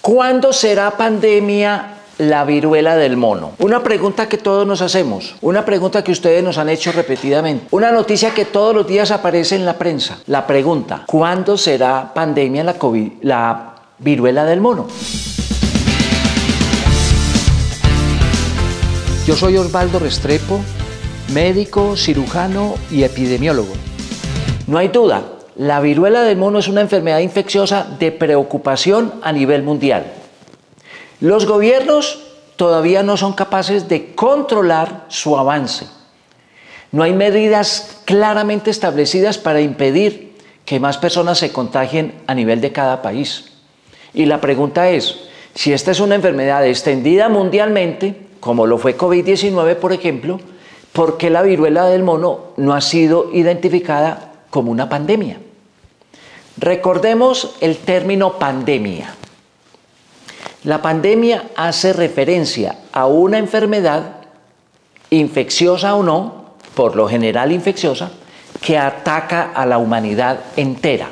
¿Cuándo será pandemia la viruela del mono? Una pregunta que todos nos hacemos, una pregunta que ustedes nos han hecho repetidamente, una noticia que todos los días aparece en la prensa. La pregunta, ¿cuándo será pandemia la viruela del mono? Yo soy Osvaldo Restrepo, médico, cirujano y epidemiólogo. No hay duda, la viruela del mono es una enfermedad infecciosa de preocupación a nivel mundial. Los gobiernos todavía no son capaces de controlar su avance. No hay medidas claramente establecidas para impedir que más personas se contagien a nivel de cada país. Y la pregunta es, si esta es una enfermedad extendida mundialmente, como lo fue COVID-19, por ejemplo, ¿por qué la viruela del mono no ha sido identificada como una pandemia? Recordemos el término pandemia. La pandemia hace referencia a una enfermedad, infecciosa o no, por lo general infecciosa, que ataca a la humanidad entera.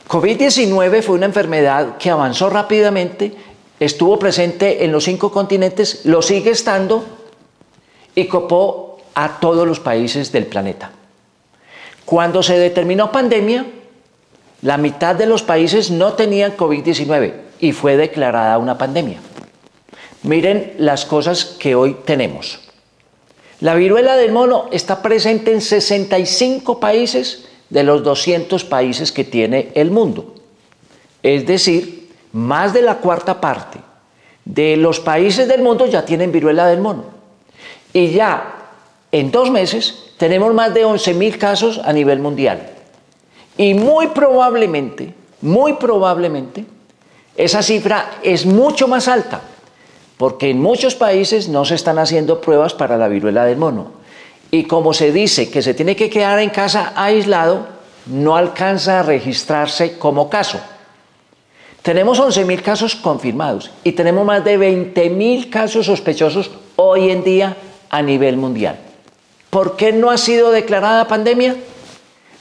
COVID-19 fue una enfermedad que avanzó rápidamente, estuvo presente en los 5 continentes, lo sigue estando y copó a todos los países del planeta. Cuando se determinó pandemia, la mitad de los países no tenían COVID-19 y fue declarada una pandemia. Miren las cosas que hoy tenemos. La viruela del mono está presente en 65 países de los 200 países que tiene el mundo. Es decir, más de la cuarta parte de los países del mundo ya tienen viruela del mono. Y ya en 2 meses tenemos más de 11.000 casos a nivel mundial. Y muy probablemente, esa cifra es mucho más alta, porque en muchos países no se están haciendo pruebas para la viruela del mono. Y como se dice que se tiene que quedar en casa aislado, no alcanza a registrarse como caso. Tenemos 11.000 casos confirmados y tenemos más de 20.000 casos sospechosos hoy en día a nivel mundial. ¿Por qué no ha sido declarada pandemia?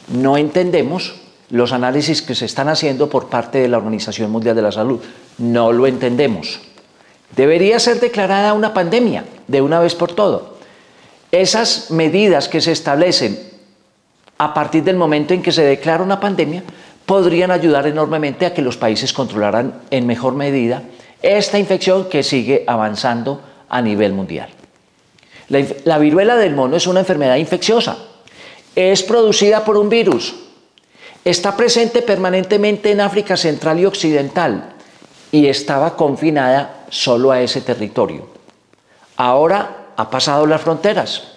No entendemos los análisis que se están haciendo por parte de la Organización Mundial de la Salud. No lo entendemos. Debería ser declarada una pandemia de una vez por todo. Esas medidas que se establecen a partir del momento en que se declara una pandemia podrían ayudar enormemente a que los países controlaran en mejor medida esta infección que sigue avanzando a nivel mundial. La viruela del mono es una enfermedad infecciosa. Es producida por un virus. Está presente permanentemente en África Central y Occidental y estaba confinada solo a ese territorio. Ahora ha pasado las fronteras.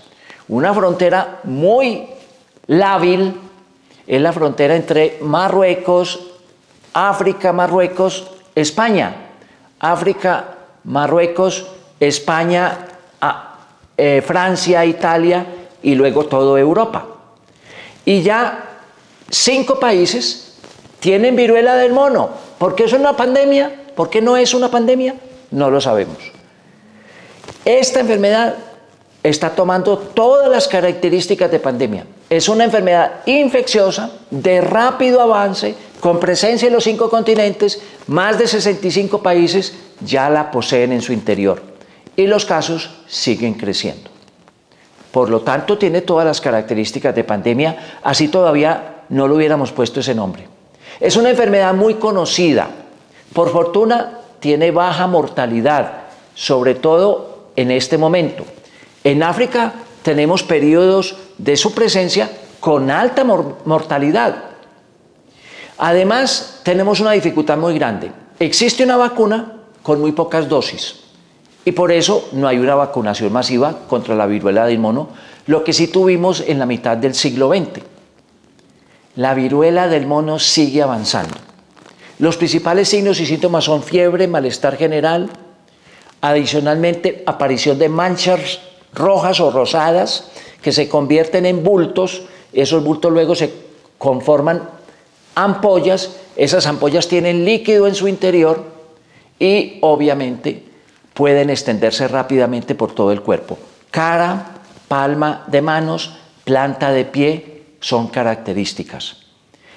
Una frontera muy lábil es la frontera entre Marruecos, África, Marruecos, España. África, Marruecos, España, Francia, Italia y luego toda Europa. Y ya 5 países tienen viruela del mono. ¿Por qué es una pandemia? ¿Por qué no es una pandemia? No lo sabemos. Esta enfermedad está tomando todas las características de pandemia. Es una enfermedad infecciosa, de rápido avance, con presencia en los 5 continentes, más de 65 países ya la poseen en su interior. Y los casos siguen creciendo. Por lo tanto, tiene todas las características de pandemia, así todavía no le hubiéramos puesto ese nombre. Es una enfermedad muy conocida. Por fortuna, tiene baja mortalidad, sobre todo en este momento. En África tenemos periodos de su presencia con alta mortalidad. Además, tenemos una dificultad muy grande. Existe una vacuna con muy pocas dosis. Y por eso no hay una vacunación masiva contra la viruela del mono, lo que sí tuvimos en la mitad del siglo XX. La viruela del mono sigue avanzando. Los principales signos y síntomas son fiebre, malestar general, adicionalmente aparición de manchas rojas o rosadas que se convierten en bultos. Esos bultos luego se conforman ampollas, esas ampollas tienen líquido en su interior y obviamente pueden extenderse rápidamente por todo el cuerpo. Cara, palma de manos, planta de pie son características.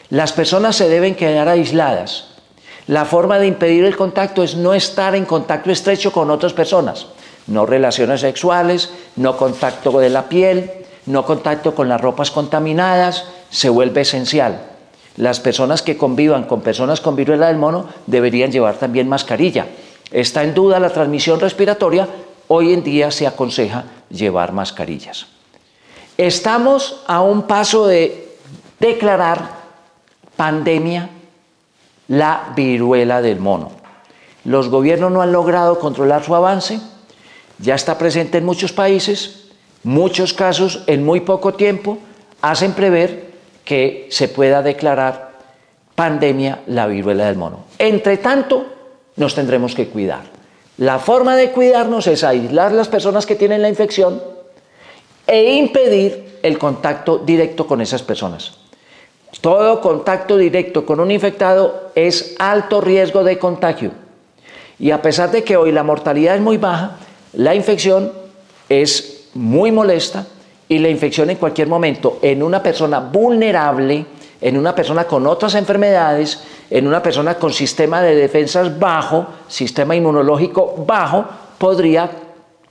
Las personas se deben quedar aisladas. La forma de impedir el contacto es no estar en contacto estrecho con otras personas. No relaciones sexuales, no contacto de la piel, no contacto con las ropas contaminadas, se vuelve esencial. Las personas que convivan con personas con viruela del mono deberían llevar también mascarilla. Está en duda la transmisión respiratoria, hoy en día se aconseja llevar mascarillas. Estamos a un paso de declarar pandemia la viruela del mono. Los gobiernos no han logrado controlar su avance, ya está presente en muchos países, muchos casos en muy poco tiempo hacen prever que se pueda declarar pandemia la viruela del mono. Entre tanto, nos tendremos que cuidar. La forma de cuidarnos es aislar las personas que tienen la infección e impedir el contacto directo con esas personas. Todo contacto directo con un infectado es alto riesgo de contagio. Y a pesar de que hoy la mortalidad es muy baja, la infección es muy molesta y la infección en cualquier momento en una persona vulnerable, en una persona con otras enfermedades, en una persona con sistema de defensas bajo, sistema inmunológico bajo, podría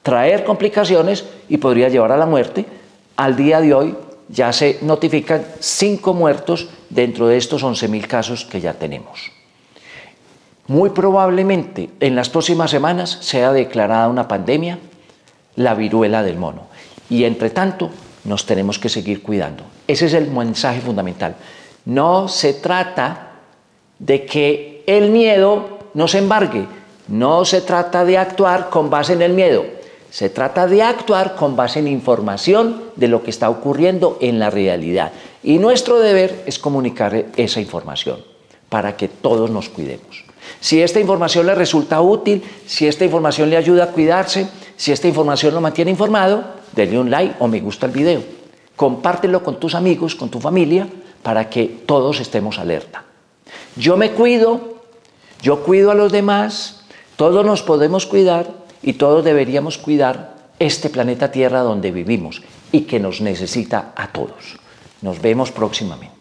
traer complicaciones y podría llevar a la muerte. Al día de hoy ya se notifican 5 muertos dentro de estos 11.000 casos que ya tenemos. Muy probablemente en las próximas semanas sea declarada una pandemia, la viruela del mono. Y entre tanto, nos tenemos que seguir cuidando. Ese es el mensaje fundamental. No se trata de que el miedo nos embargue. No se trata de actuar con base en el miedo. Se trata de actuar con base en información de lo que está ocurriendo en la realidad. Y nuestro deber es comunicar esa información para que todos nos cuidemos. Si esta información le resulta útil, si esta información le ayuda a cuidarse, si esta información lo mantiene informado, denle un like o me gusta al video. Compártelo con tus amigos, con tu familia, para que todos estemos alerta. Yo me cuido, yo cuido a los demás, todos nos podemos cuidar y todos deberíamos cuidar este planeta Tierra donde vivimos y que nos necesita a todos. Nos vemos próximamente.